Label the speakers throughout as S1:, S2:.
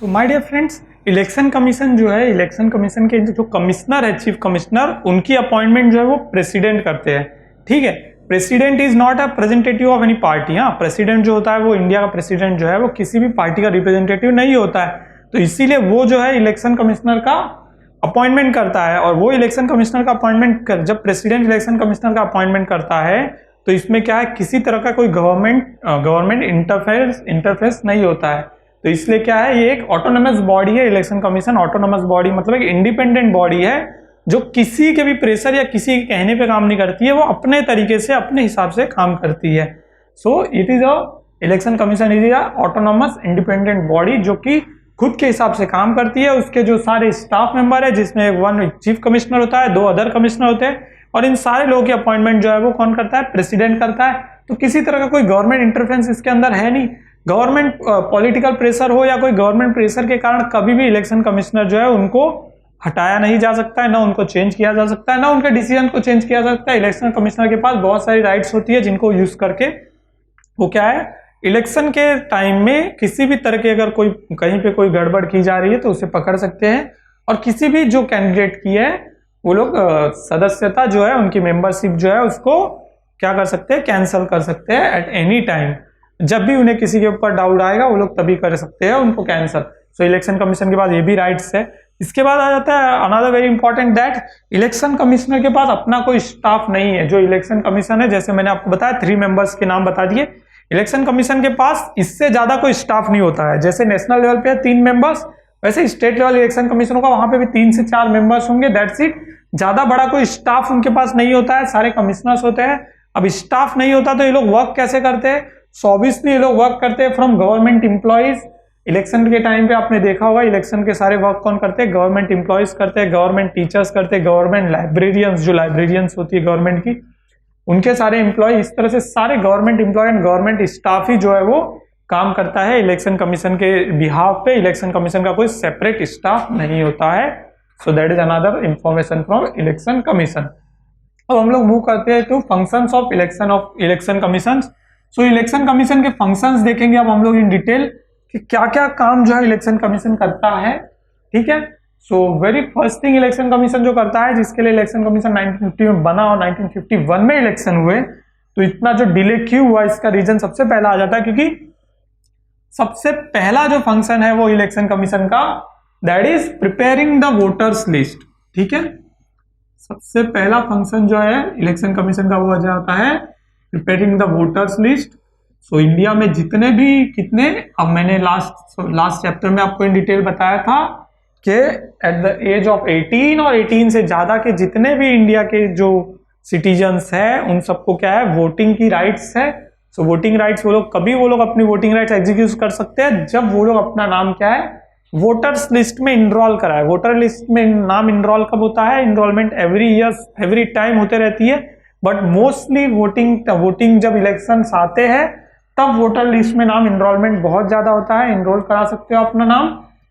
S1: So my dear friends, election commission जो है, election commission के जो कमिश्नर है, चीफ कमिश्नर, उनकी अपॉइंटमेंट जो है वो प्रेसिडेंट करते हैं। ठीक है, president is not a representative of any party. हाँ, प्रेसिडेंट जो होता है वो इंडिया का प्रेसिडेंट जो है वो किसी भी पार्टी का रिप्रेजेंटेटिव नहीं होता है, तो इसीलिए वो जो है इलेक्शन कमिश्नर का अपॉइंटमेंट करता है। और वो इलेक्शन कमिश्नर का अपॉइंटमेंट जब प्रेसिडेंट इलेक्शन कमिश्नर का अपॉइंटमेंट करता है तो इसमें क्या है, किसी तरह का कोई गवर्नमेंट इंटरफेरेंस नहीं होता है। तो इसलिए क्या है, ये एक ऑटोनोमस बॉडी है। इलेक्शन कमीशन ऑटोनोमस बॉडी मतलब एक इंडिपेंडेंट बॉडी है जो किसी के भी प्रेशर या किसी के कहने पे काम नहीं करती है, वो अपने तरीके से अपने हिसाब से काम करती है। So it is a election commission is a autonomous independent body जो कि खुद के हिसाब से काम करती है। उसके जो सारे स्टाफ मेंबर है, जिसमें वन चीफ कमिश्नर होता है, 2 अदर कमिश्नर होते हैं, और इन सारे लोगों की अपॉइंटमेंट जो है वो कौन करता है, प्रेसिडेंट करता है। तो किसी तरह का कोई गवर्नमेंट इंटरफेरेंस इसके अंदर है नहीं। गवर्नमेंट पॉलिटिकल प्रेशर हो या कोई गवर्नमेंट प्रेशर के कारण कभी भी इलेक्शन कमिश्नर जो है उनको हटाया नहीं जा सकता है, ना उनको चेंज किया जा सकता है, ना उनके डिसीजन को चेंज किया जा सकता है। इलेक्शन कमिश्नर के पास बहुत सारी राइट्स होती है जिनको यूज करके वो क्या है, इलेक्शन के टाइम में किसी भी तरह की अगर कोई कहीं पे कोई गड़बड़ की जा रही है तो उसे पकड़ सकते हैं, और किसी भी जो कैंडिडेट की है वो लोग सदस्यता जो है, उनकी मेंबरशिप जो है उसको क्या कर सकते हैं, कैंसिल कर सकते हैं एट एनी टाइम। जब भी उन्हें किसी के ऊपर डाउट आएगा वो लोग तभी कर सकते हैं उनको कैंसिल। सो इलेक्शन कमीशन के पास ये भी राइट्स है। इसके बाद आ जाता है another very important that election commissioner के पास अपना कोई स्टाफ नहीं है। जो इलेक्शन कमीशन है, जैसे मैंने आपको बताया 3 मेंबर्स के नाम बता दिए, इलेक्शन कमीशन के पास इससे ज्यादा कोई स्टाफ नहीं होता है। जैसे नेशनल लेवल पे 3 मेंबर्स, वैसे स्टेट लेवल इलेक्शन कमीशन होगा, वहां पे भी 3 से 4 मेंबर्स होंगे, दैट्स इट। ज्यादा बड़ा कोई स्टाफ उनके पास नहीं होता है, सारे कमिश्नर्स होते हैं। अब स्टाफ नहीं होता तो ये लोग वर्क कैसे करते हैं, ऑब्वियसली ये लोग वर्क करते हैं फ्रॉम गवर्नमेंट एम्प्लॉइज। इलेक्शन के टाइम पे आपने देखा होगा इलेक्शन के सारे वर्क कौन करते हैं, गवर्नमेंट एम्प्लॉइज करते हैं, गवर्नमेंट टीचर्स करते हैं, गवर्नमेंट लाइब्रेरियंस, जो लाइब्रेरियंस होती है गवर्नमेंट की, उनके सारे एम्प्लॉय, इस तरह से सारे government employ and government staff ही जो है वो काम करता है इलेक्शन कमीशन के बिहाफ पे। इलेक्शन कमीशन का कोई सेपरेट स्टाफ नहीं होता है। So that is another information from election commission. अब हम लोग मूव करते हैं to functions of election commission. So election commission के फंक्शंस देखेंगे अब हम लोग इन डिटेल कि क्या क्या काम जो है इलेक्शन कमीशन करता है। ठीक है, so very first thing election commission जो करता है, जिसके लिए इलेक्शन कमीशन 1950 में बना और 1951 में इलेक्शन हुए, तो इतना जो डिले क्यों हुआ इसका रीजन सबसे पहला आ जाता है, क्योंकि सबसे पहला जो फंक्शन है वो इलेक्शन कमीशन का, that is preparing the voters list. ठीक है, सबसे पहला फंक्शन जो है इलेक्शन कमीशन का वो जाता है preparing the voters list. So India में जितने भी कितने, अब मैंने लास्ट चैप्टर में आपको इन डिटेल बताया था कि एट द एज ऑफ 18 और 18 से ज्यादा के जितने भी इंडिया के जो सिटीजन्स हैं उन सबको क्या है, वोटिंग की राइट्स है। सो वोटिंग राइट्स वो लोग अपनी वोटिंग राइट्स एग्जीक्यूट कर सकते हैं जब वो लोग अपना नाम क्या है, वोटर्स लिस्ट में इनरोल कराए। वोटर लिस्ट में नाम इनरोल कब होता है, इनरोलमेंट एवरी टाइम होते रहती है, बट मोस्टली वोटिंग जब इलेक्शन आते हैं तब वोटर लिस्ट में नाम इनरोलमेंट बहुत ज्यादा होता है। इनरोल करा सकते हो अपना नाम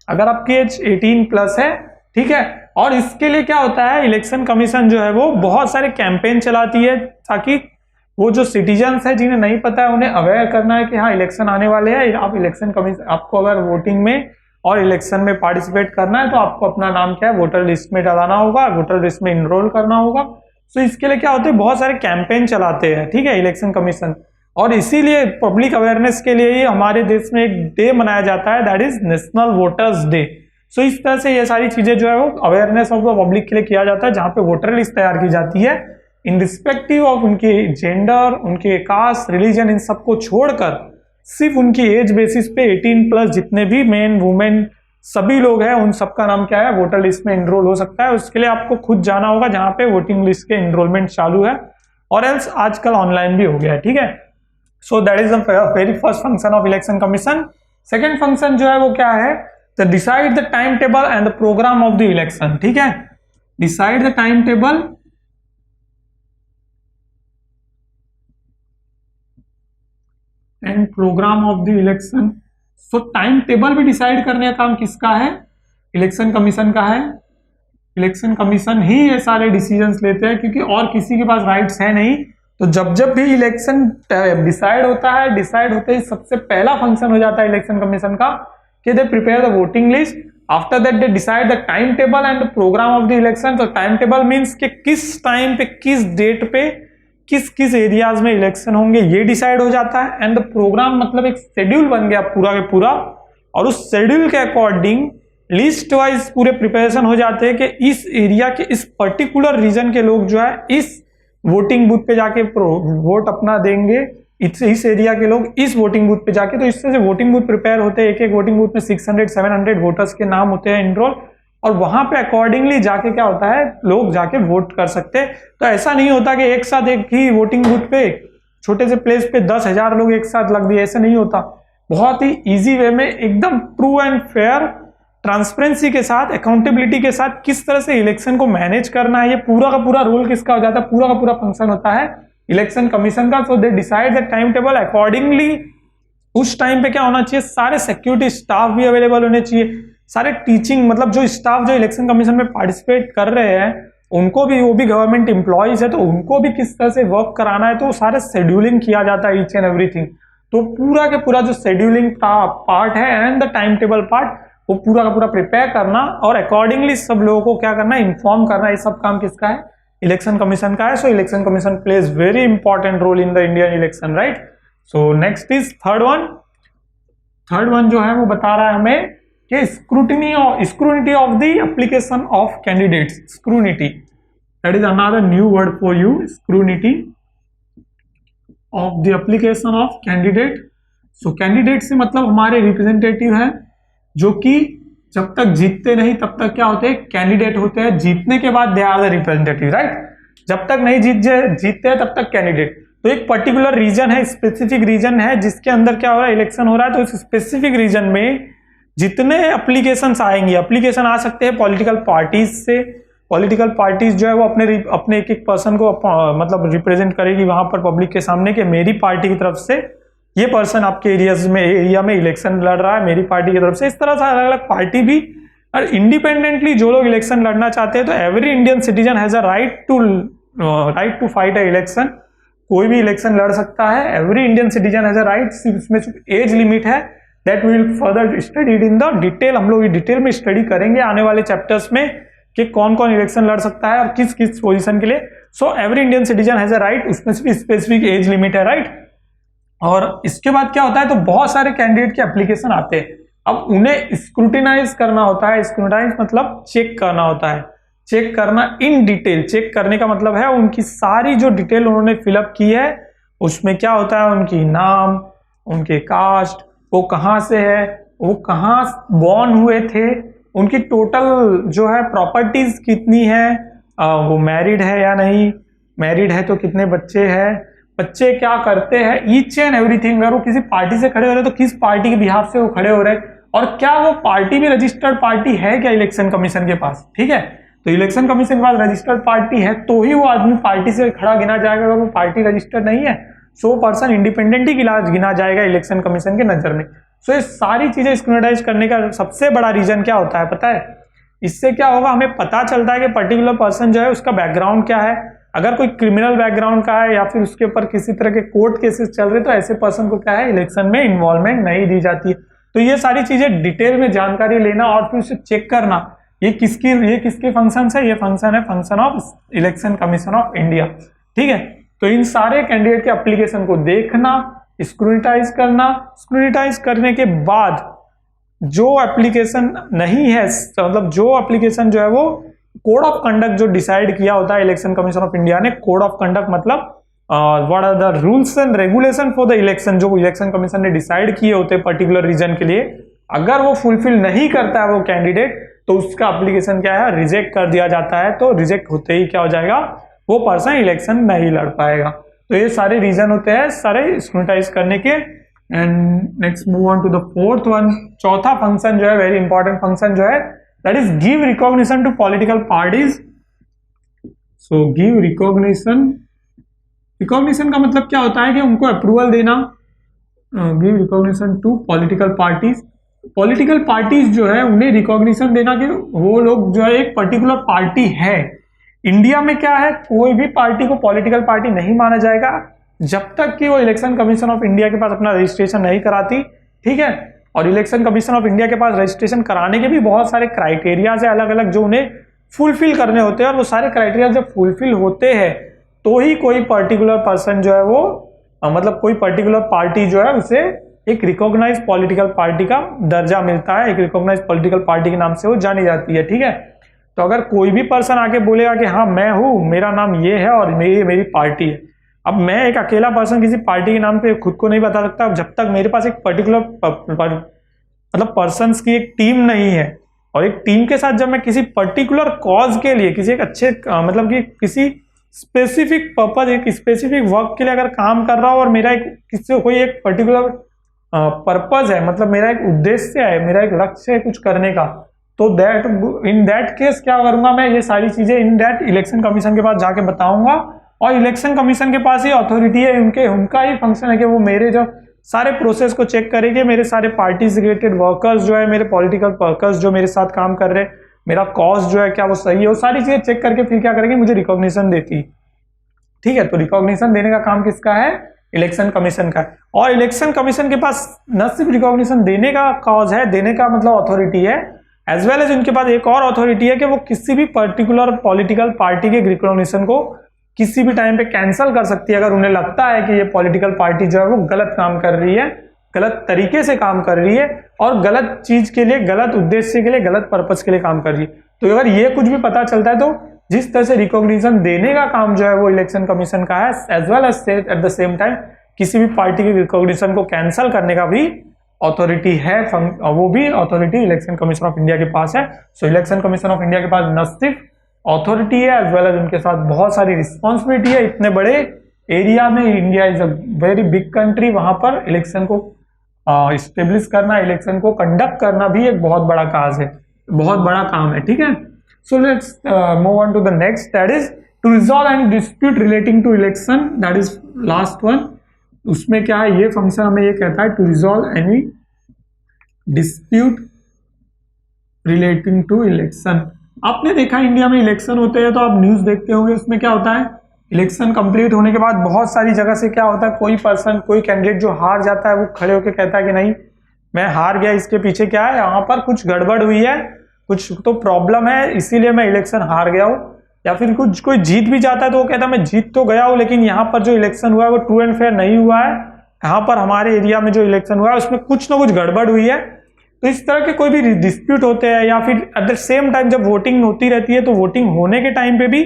S1: अगर आपकी एज 18+ है। ठीक है, और इसके लिए क्या होता है, इलेक्शन कमीशन जो है वो बहुत सारे कैंपेन चलाती है ताकि वो जो सिटीजन्स है जिन्हें नहीं पता है उन्हें अवेयर करना है कि हाँ इलेक्शन आने वाले हैं। आप इलेक्शन कमीशन, आपको अगर वोटिंग में और इलेक्शन में पार्टिसिपेट करना है तो आपको अपना नाम क्या है, वोटर लिस्ट में डलाना होगा, वोटर लिस्ट में इनरोल करना होगा। सो इसके लिए क्या होते हैं, बहुत सारे कैंपेन चलाते हैं। ठीक है, इलेक्शन कमीशन, और इसीलिए पब्लिक अवेयरनेस के लिए ही हमारे देश में एक डे मनाया जाता है, that is national voters day. So इस तरह से ये सारी चीजें जो है वो अवेयरनेस ऑफ द पब्लिक के लिए किया जाता है, जहां पे वोटर लिस्ट तैयार की जाती है इन रिस्पेक्टिव ऑफ उनके जेंडर, उनके कास्ट, रिलीजन, इन सबको छोड़कर सिर्फ उनकी एज बेसिस पे 18+ जितने भी मेन वुमेन सभी लोग हैं उन सबका नाम क्या है, वोटर लिस्ट में इनरोल हो सकता है। उसके लिए आपको खुद जाना होगा जहां पे वोटिंग लिस्ट के इनरोलमेंट चालू है, और एल्स आजकल ऑनलाइन भी हो गया है। ठीक है, so that is the very first function of election commission. Second function जो है वो क्या है, तो decide the time table and the programme of the election. ठीक है, decide the time table and programme of the election. So time table भी decide करने का काम किसका है, इलेक्शन कमीशन का है। इलेक्शन कमीशन ही ये सारे डिसीजंस लेते हैं, क्योंकि और किसी के पास राइट्स है नहीं। तो जब भी इलेक्शन डिसाइड होता है, डिसाइड होते ही सबसे पहला फंक्शन हो जाता है इलेक्शन कमीशन का कि they prepare the voting list, after that they decide the time table and the programme of the election. तो टाइम टेबल मीन्स कि किस टाइम पे, किस डेट पे, किस किस एरियाज में इलेक्शन होंगे ये डिसाइड हो जाता है। एंड द प्रोग्राम मतलब एक शेड्यूल बन गया पूरा के पूरा, और उस शेड्यूल के अकॉर्डिंग लिस्ट वाइज पूरे प्रिपरेशन हो जाते हैं कि इस एरिया के इस पर्टिकुलर रीजन के लोग जो है इस वोटिंग बूथ पे जाके वोट अपना देंगे, इस एरिया के लोग इस वोटिंग बूथ पे जाके। तो इससे जो वोटिंग बूथ प्रिपेयर होते हैं, एक एक वोटिंग बूथ में 600-700 वोटर्स के नाम होते हैं इनरोल, और वहां पे अकॉर्डिंगली जाके क्या होता है, लोग जाके वोट कर सकते हैं। तो ऐसा नहीं होता कि एक साथ एक ही वोटिंग बूथ पे छोटे से प्लेस पे 10,000 लोग एक साथ लग दिए, ऐसा नहीं होता। बहुत ही इजी वे में एकदम ट्रू एंड फेयर ट्रांसपेरेंसी के साथ, अकाउंटेबिलिटी के साथ किस तरह से इलेक्शन को मैनेज करना है, ये पूरा का पूरा रोल किसका हो जाता है, पूरा का पूरा फंक्शन होता है इलेक्शन कमीशन का। So they decide the time table accordingly. उस टाइम पे क्या होना चाहिए, सारे सिक्योरिटी स्टाफ भी अवेलेबल होने चाहिए, सारे टीचिंग मतलब जो स्टाफ जो इलेक्शन कमीशन में पार्टिसिपेट कर रहे हैं उनको भी, वो भी गवर्नमेंट एम्प्लॉयज है तो उनको भी किस तरह से वर्क कराना है, तो सारे शेड्यूलिंग किया जाता है ईच एंड एवरीथिंग। तो पूरा के पूरा जो शेड्यूलिंग का पार्ट है and the time table part, वो पूरा का पूरा प्रिपेयर करना और अकॉर्डिंगली सब लोगों को क्या करना है, इन्फॉर्म करना, ये सब काम किसका है, इलेक्शन कमीशन का है। So election commission plays very important role in the Indian election, right. So next is third one जो है वो बता रहा है हमें कि scrutiny of the application of candidates. Scrutiny, that is another new word for you, scrutiny of the application of candidate. So candidate से मतलब हमारे रिप्रेजेंटेटिव हैं जो कि जब तक जीतते नहीं तब तक क्या होते हैं, कैंडिडेट होते हैं। जीतने के बाद they are the representative, right. जब तक नहीं जीतते हैं तब तक कैंडिडेट। तो एक पर्टिकुलर रीजन है, स्पेसिफिक रीजन है जिसके अंदर क्या हो रहा है, इलेक्शन हो रहा है। तो इस स्पेसिफिक रीजन में जितने एप्लीकेशंस आएंगे, एप्लीकेशन आ सकते हैं पॉलिटिकल पार्टीज से। पॉलिटिकल पार्टीज जो है वो अपने एक एक पर्सन को मतलब रिप्रेजेंट करेगी वहां पर पब्लिक के सामने कि मेरी पार्टी की तरफ से ये पर्सन आपके एरिया में इलेक्शन लड़ रहा है मेरी पार्टी की तरफ से। इस तरह से अलग अलग पार्टी भी, और इंडिपेंडेंटली जो लोग इलेक्शन लड़ना चाहते हैं, तो every Indian citizen has a right to fight a election. कोई भी इलेक्शन लड़ सकता है, every Indian citizen has a right. इसमें एज लिमिट है, that will further studied in the detail. हम लोग डिटेल में स्टडी करेंगे आने वाले चैप्टर्स में कि कौन कौन इलेक्शन लड़ सकता है और किस किस पोजीशन के लिए। So every Indian citizen has a right, उसमें स्पेसिफिक एज लिमिट है, राइट। और इसके बाद क्या होता है, तो बहुत सारे कैंडिडेट के एप्लीकेशन आते हैं, अब उन्हें स्क्रूटिनाइज करना होता है। स्क्रूटिनाइज मतलब चेक करना होता है, चेक करना इन डिटेल। चेक करने का मतलब है उनकी सारी जो डिटेल उन्होंने फिलअप की है उसमें क्या होता है, उनकी नाम, उनके कास्ट, वो कहाँ से है, वो कहाँ बॉर्न हुए थे, उनकी टोटल जो है प्रॉपर्टीज कितनी है, वो मैरिड है या नहीं, मैरिड है तो कितने बच्चे हैं, बच्चे क्या करते हैं, ईच एंड एवरीथिंग। अगर वो किसी पार्टी से खड़े हो रहे हैं तो किस पार्टी के बिहाफ से वो खड़े हो रहे हैं, और क्या वो पार्टी भी रजिस्टर्ड पार्टी है क्या इलेक्शन कमीशन के पास, ठीक है। तो इलेक्शन कमीशन के पास रजिस्टर्ड पार्टी है तो ही वो आदमी पार्टी से खड़ा गिना जाएगा। अगर वो पार्टी रजिस्टर्ड नहीं है सो पर्सन इंडिपेंडेंट ही गिना जाएगा इलेक्शन कमीशन के नजर में। सो ये सारी चीजें स्क्रूटिनाइज करने का सबसे बड़ा रीजन क्या होता है पता है, इससे क्या होगा, हमें पता चलता है कि पर्टिकुलर पर्सन जो है उसका बैकग्राउंड क्या है। अगर कोई क्रिमिनल बैकग्राउंड का है या फिर उसके ऊपर किसी तरह के कोर्ट केसेस चल रहे तो ऐसे पर्सन को क्या है, इलेक्शन में इन्वॉल्वमेंट नहीं दी जाती है। तो ये सारी चीजें डिटेल में जानकारी लेना और फिर उसे चेक करना, ये किसके फंक्शन है, ये फंक्शन है function of election commission of India, ठीक है। तो इन सारे कैंडिडेट के एप्लीकेशन को देखना, स्क्रूटिनाइज करना, स्क्रूटिनाइज करने के बाद जो एप्लीकेशन नहीं है, मतलब जो एप्लीकेशन जो है वो कोड ऑफ कंडक्ट जो डिसाइड किया होता है इलेक्शन कमीशन ऑफ इंडिया ने। कोड ऑफ कंडक्ट मतलब what are the rules and regulation for the election, जो इलेक्शन कमीशन ने डिसाइड किए होते हैं पर्टिकुलर रीजन के लिए, अगर वो फुलफिल नहीं करता है वो कैंडिडेट तो उसका एप्लीकेशन क्या है, रिजेक्ट कर दिया जाता है। तो रिजेक्ट होते ही क्या हो जाएगा, वो पर्सन इलेक्शन नहीं लड़ पाएगा। तो ये सारे रीजन होते हैं सारे स्क्रूटिनाइज करने के। And next move on to the fourth one, चौथा फंक्शन जो है, वेरी इंपॉर्टेंट फंक्शन जो है, that is give recognition to political parties. So give recognition, recognition का मतलब क्या होता है कि उनको अप्रूवल देना। Give recognition to political parties, political parties जो है उन्हें रिकॉग्निशन देना कि वो लोग जो है एक पर्टिकुलर पार्टी है। इंडिया में क्या है, कोई भी पार्टी को पॉलिटिकल पार्टी नहीं माना जाएगा जब तक कि वो इलेक्शन कमीशन ऑफ इंडिया के पास अपना रजिस्ट्रेशन नहीं कराती, ठीक है। और इलेक्शन कमीशन ऑफ इंडिया के पास रजिस्ट्रेशन कराने के भी बहुत सारे क्राइटेरियाज है अलग अलग जो उन्हें फुलफिल करने होते हैं, और वो सारे क्राइटेरिया जब फुलफिल होते हैं तो ही कोई पर्टिकुलर पर्सन जो है वो मतलब कोई पर्टिकुलर पार्टी जो है उसे एक रिकॉग्नाइज पॉलिटिकल पार्टी का दर्जा मिलता है, एक रिकॉग्नाइज पॉलिटिकल पार्टी के नाम से वो जानी जाती है। ठीक है, तो अगर कोई भी पर्सन आके बोलेगा कि हाँ मैं हूँ, मेरा नाम ये है और मेरी पार्टी है, अब मैं एक अकेला पर्सन किसी पार्टी के नाम पे खुद को नहीं बता सकता जब तक मेरे पास एक पर्टिकुलर मतलब पर्सन्स की एक टीम नहीं है, और एक टीम के साथ जब मैं किसी पर्टिकुलर कॉज के लिए किसी एक अच्छे मतलब कि किसी स्पेसिफिक पर्पज एक स्पेसिफिक वर्क के लिए अगर काम कर रहा हूँ और मेरा एक किसी कोई एक पर्टिकुलर पर्पज है, मतलब मेरा एक उद्देश्य है, मेरा एक लक्ष्य है कुछ करने का, तो दैट इन दैट केस क्या करूंगा मैं, ये सारी चीजें इन दैट इलेक्शन कमीशन के पास जाके बताऊंगा। और इलेक्शन कमीशन के पास ही अथॉरिटी है, उनका ही फंक्शन है कि वो मेरे जो सारे प्रोसेस को चेक करेंगे, मेरे सारे पार्टी से रिलेटेड वर्कर्स जो है, मेरे पॉलिटिकल वर्कर्स जो मेरे साथ काम कर रहे हैं, मेरा कॉज जो है क्या वो सही है, वो सारी चीजें चेक करके फिर क्या करेंगे, मुझे रिकॉग्निशन देती। ठीक है, तो रिकॉग्निशन देने का काम किसका है, इलेक्शन कमीशन का है। और इलेक्शन कमीशन के पास न सिर्फ रिकॉग्निशन देने का कॉज है, देने का मतलब अथॉरिटी है, एज वेल एज उनके पास एक और अथॉरिटी है कि वो किसी भी पर्टिकुलर पॉलिटिकल पार्टी के रिकॉग्निशन को किसी भी टाइम पे कैंसिल कर सकती है अगर उन्हें लगता है कि ये पॉलिटिकल पार्टी जो है वो गलत काम कर रही है, गलत तरीके से काम कर रही है और गलत चीज के लिए, गलत उद्देश्य के लिए, गलत पर्पस के लिए काम कर रही है। तो अगर ये कुछ भी पता चलता है तो जिस तरह से रिकॉग्निशन देने का काम जो है वो इलेक्शन कमीशन का है, as well as at the same time किसी भी पार्टी की रिकॉग्निशन को कैंसिल करने का भी अथॉरिटी है, वो भी authority election commission of India के पास है। So election commission of India के पास न सिर्फ अथॉरिटी है एज वेल एज उनके साथ बहुत सारी रिस्पॉन्सिबिलिटी है। इतने बड़े एरिया में, India is a very big country, वहां पर इलेक्शन को इस्टेब्लिश करना, इलेक्शन को कंडक्ट करना भी एक बहुत बड़ा काज है, बहुत बड़ा काम है। ठीक है, so let's move on to the next, that is to resolve any dispute relating to election, that is last one. उसमें क्या है, ये फंक्शन हमें ये कहता है to resolve any dispute relating to election. आपने देखा इंडिया में इलेक्शन होते हैं तो आप न्यूज देखते होंगे, उसमें क्या होता है, इलेक्शन कंप्लीट होने के बाद बहुत सारी जगह से क्या होता है, कोई पर्सन, कोई कैंडिडेट जो हार जाता है वो खड़े होकर कहता है कि नहीं मैं हार गया, इसके पीछे क्या है, यहाँ पर कुछ गड़बड़ हुई है, कुछ तो प्रॉब्लम है, इसीलिए मैं इलेक्शन हार गया हूँ। या फिर कुछ कोई जीत भी जाता है तो वो कहता है मैं जीत तो गया हूँ लेकिन यहाँ पर जो इलेक्शन हुआ है वो ट्रू एंड फेयर नहीं हुआ है, यहाँ पर हमारे एरिया में जो इलेक्शन हुआ है उसमें कुछ ना कुछ गड़बड़ हुई है। तो इस तरह के कोई भी डिस्प्यूट होते हैं, या फिर एट द सेम टाइम जब वोटिंग होती रहती है तो वोटिंग होने के टाइम पे भी,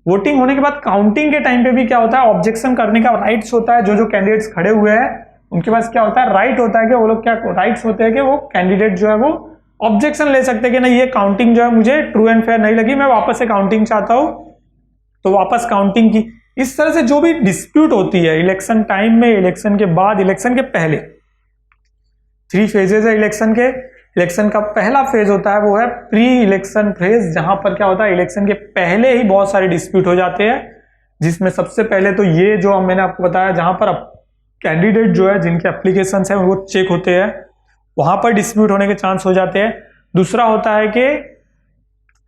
S1: वोटिंग होने के बाद काउंटिंग के टाइम पे भी क्या होता है, ऑब्जेक्शन करने का राइट्स होता है। जो कैंडिडेट्स खड़े हुए हैं उनके पास क्या होता है, राइट होता है कि वो लोग क्या राइट्स होते हैं कि वो कैंडिडेट जो है वो ऑब्जेक्शन ले सकते हैं कि नहीं ये काउंटिंग जो है मुझे ट्रू एंड फेयर नहीं लगी, मैं वापस से काउंटिंग चाहता हूं, तो वापस काउंटिंग की। इस तरह से जो भी डिस्प्यूट होती है इलेक्शन टाइम में, इलेक्शन के बाद, इलेक्शन के पहले, 3 फेजेस है इलेक्शन के। इलेक्शन का पहला फेज होता है वो है प्री इलेक्शन फेज, जहां पर क्या होता है इलेक्शन के पहले ही बहुत सारे डिस्प्यूट हो जाते हैं, जिसमें सबसे पहले तो ये जो मैंने आपको बताया जहां पर कैंडिडेट जो है जिनके एप्लीकेशन है वो चेक होते हैं, वहां पर डिस्प्यूट होने के चांस हो जाते हैं। दूसरा होता है कि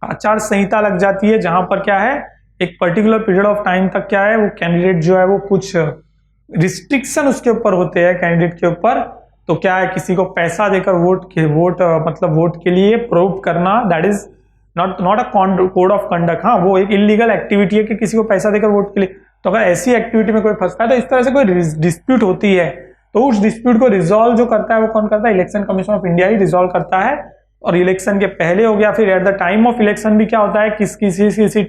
S1: आचार संहिता लग जाती है, जहां पर क्या है एक पर्टिकुलर पीरियड ऑफ टाइम तक क्या है वो कैंडिडेट जो है वो कुछ रिस्ट्रिक्शन उसके ऊपर होते हैं कैंडिडेट के ऊपर। तो क्या है, किसी को पैसा देकर वोट के लिए प्रूव करना, that is not a code of conduct. हाँ, वो एक इलीगल एक्टिविटी है कि किसी को पैसा देकर वोट के लिए। तो अगर ऐसी एक्टिविटी में कोई फंसता है तो इस तरह से कोई डिस्प्यूट होती है तो उस डिस्प्यूट को रिजॉल्व जो करता है वो कौन करता है, election commission of India he resolve करता है। और इलेक्शन के पहले हो गया, फिर eight the time of election भी क्या होता है, किसी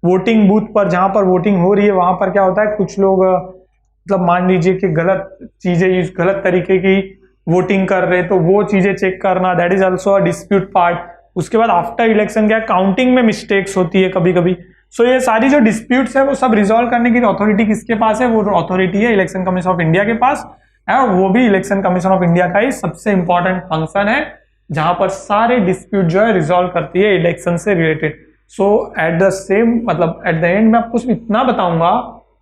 S1: वोटिंग बूथ पर जहां पर वोटिंग हो रही है वहां पर क्या होता है, कुछ लोग मतलब मान लीजिए कि गलत चीजें, गलत तरीके की वोटिंग कर रहे हैं तो वो चीजें चेक करना, that is also a dispute part. उसके बाद आफ्टर इलेक्शन क्या काउंटिंग में मिस्टेक्स होती है कभी कभी। सो ये सारी जो डिस्प्यूट्स है वो सब रिजॉल्व करने की अथॉरिटी किसके पास है, वो अथॉरिटी है इलेक्शन कमीशन ऑफ इंडिया के पास है। और वो भी इलेक्शन कमीशन ऑफ इंडिया का ही सबसे इंपॉर्टेंट फंक्शन है जहां पर सारे डिस्प्यूट जो है रिजॉल्व करती है इलेक्शन से related. So eight the same मतलब एट द एंड मैं आपको इतना बताऊंगा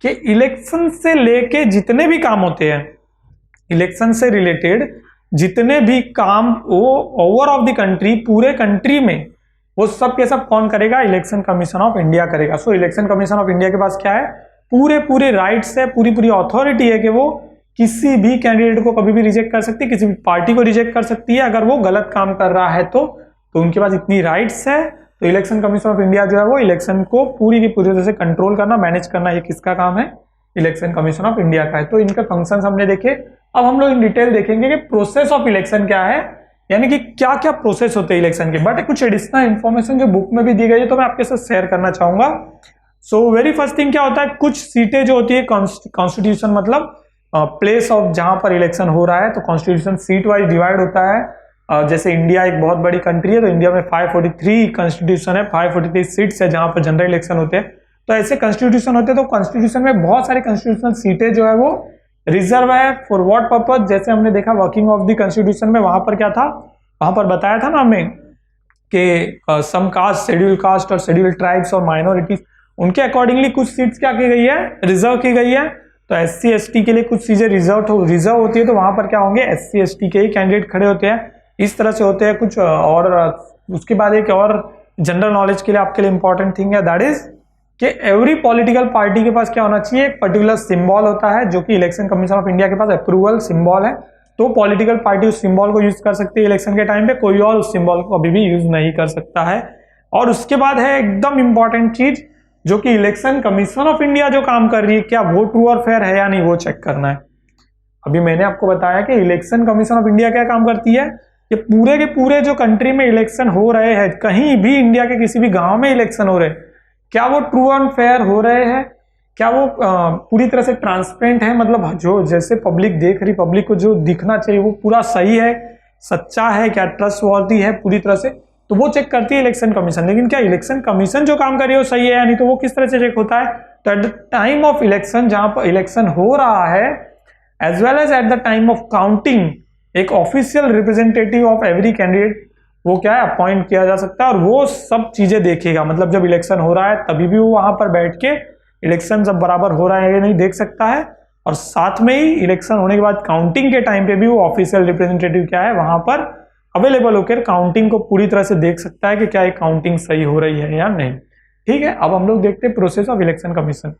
S1: कि इलेक्शन से लेके जितने भी काम होते हैं, इलेक्शन से रिलेटेड जितने भी काम वो ओवर ऑफ द कंट्री, पूरे कंट्री में वो सब के सब कौन करेगा, इलेक्शन कमीशन ऑफ इंडिया करेगा। सो इलेक्शन कमीशन ऑफ इंडिया के पास क्या है, पूरे राइट्स है, पूरी अथॉरिटी है कि वो किसी भी कैंडिडेट को कभी भी रिजेक्ट कर सकती है, किसी भी पार्टी को रिजेक्ट कर सकती है अगर वो गलत काम कर रहा है तो उनके पास इतनी राइट्स है। तो इलेक्शन कमीशन ऑफ इंडिया जो है वो इलेक्शन को पूरी की पूरी तरह से कंट्रोल करना, मैनेज करना, ये किसका काम है? इलेक्शन कमीशन ऑफ इंडिया का है। तो इनका फंक्शन हमने देखे। अब हम लोग इन डिटेल देखेंगे कि प्रोसेस ऑफ इलेक्शन क्या है, यानी कि क्या क्या प्रोसेस होते हैं इलेक्शन के। बट कुछ एडिशनल इंफॉर्मेशन जो बुक में भी दी गई है तो मैं आपके साथ शेयर करना चाहूंगा। सो वेरी फर्स्ट थिंग क्या होता है, कुछ सीटें जो होती है कॉन्स्टिट्यूशन मतलब प्लेस ऑफ जहां पर इलेक्शन हो रहा है, तो कॉन्स्टिट्यूशन सीट वाइज डिवाइड होता है। जैसे इंडिया एक बहुत बड़ी कंट्री है तो इंडिया में 543 कॉन्स्टिट्यूशन है, 543 सीट्स है जहां पर जनरल इलेक्शन होते हैं। तो ऐसे कॉन्स्टिट्यूशन होते हैं, तो कॉन्स्टिट्यूशन में बहुत सारी कॉन्स्टिट्यूशनल सीटें जो है वो रिजर्व है। For what purpose? जैसे हमने देखा वर्किंग ऑफ द कॉन्स्टिट्यूशन में, वहां पर क्या था, वहां पर बताया था ना हमें कि सम कास्ट, शेड्यूल कास्ट और शेड्यूल ट्राइब्स और माइनॉरिटीज, उनके अकॉर्डिंगली कुछ सीट्स क्या की गई है, रिजर्व की गई है। तो SC ST के लिए कुछ चीजें रिजर्व होती है, तो वहां पर क्या होंगे, SC ST के ही कैंडिडेट खड़े होते हैं। इस तरह से होते हैं कुछ। और उसके बाद एक और जनरल नॉलेज के लिए आपके लिए इंपॉर्टेंट थिंग है, दैट इज कि एवरी पॉलिटिकल पार्टी के पास क्या होना चाहिए, एक पर्टिकुलर सिंबल होता है जो कि इलेक्शन कमीशन ऑफ इंडिया के पास अप्रूवल सिंबल है। तो पॉलिटिकल पार्टी उस सिंबल को यूज कर सकती है इलेक्शन के टाइम पे, कोई और उस सिंबल को अभी भी यूज नहीं कर सकता है। और उसके बाद है एकदम इंपॉर्टेंट चीज, जो कि इलेक्शन कमीशन ऑफ इंडिया जो काम कर रही है, क्या वो ट्रू और फेयर है या नहीं, वो चेक करना है। अभी मैंने आपको बताया कि इलेक्शन कमीशन ऑफ इंडिया क्या काम करती है, ये पूरे के पूरे जो कंट्री में इलेक्शन हो रहे हैं, कहीं भी इंडिया के किसी भी गांव में इलेक्शन हो रहे हैं, क्या वो ट्रू एंड फेयर हो रहे हैं, क्या वो पूरी तरह से ट्रांसपेरेंट है, मतलब जो जैसे पब्लिक देख रही, पब्लिक को जो दिखना चाहिए वो पूरा सही है, सच्चा है, क्या ट्रस्टवर्थी है पूरी तरह से, तो वो चेक करती है इलेक्शन कमीशन। लेकिन क्या इलेक्शन कमीशन जो काम कर रही है वो सही है या नहीं, तो वो किस तरह से चेक होता है? तो at the time of election, जहां पर इलेक्शन हो रहा है, as well as at the time of counting, एक official representative of every candidate वो क्या है, अपॉइंट किया जा सकता है और वो सब चीजें देखेगा। मतलब जब इलेक्शन हो रहा है तभी भी वो वहां पर बैठ के इलेक्शन जब बराबर हो रहा है या नहीं देख सकता है, और साथ में ही इलेक्शन होने के बाद काउंटिंग के टाइम पे भी वो ऑफिशियल रिप्रेजेंटेटिव क्या है वहां पर अवेलेबल होकर काउंटिंग को पूरी तरह से देख सकता है कि क्या ये काउंटिंग सही हो रही है या नहीं। ठीक है, अब हम लोग देखते हैं प्रोसेस ऑफ इलेक्शन कमीशन।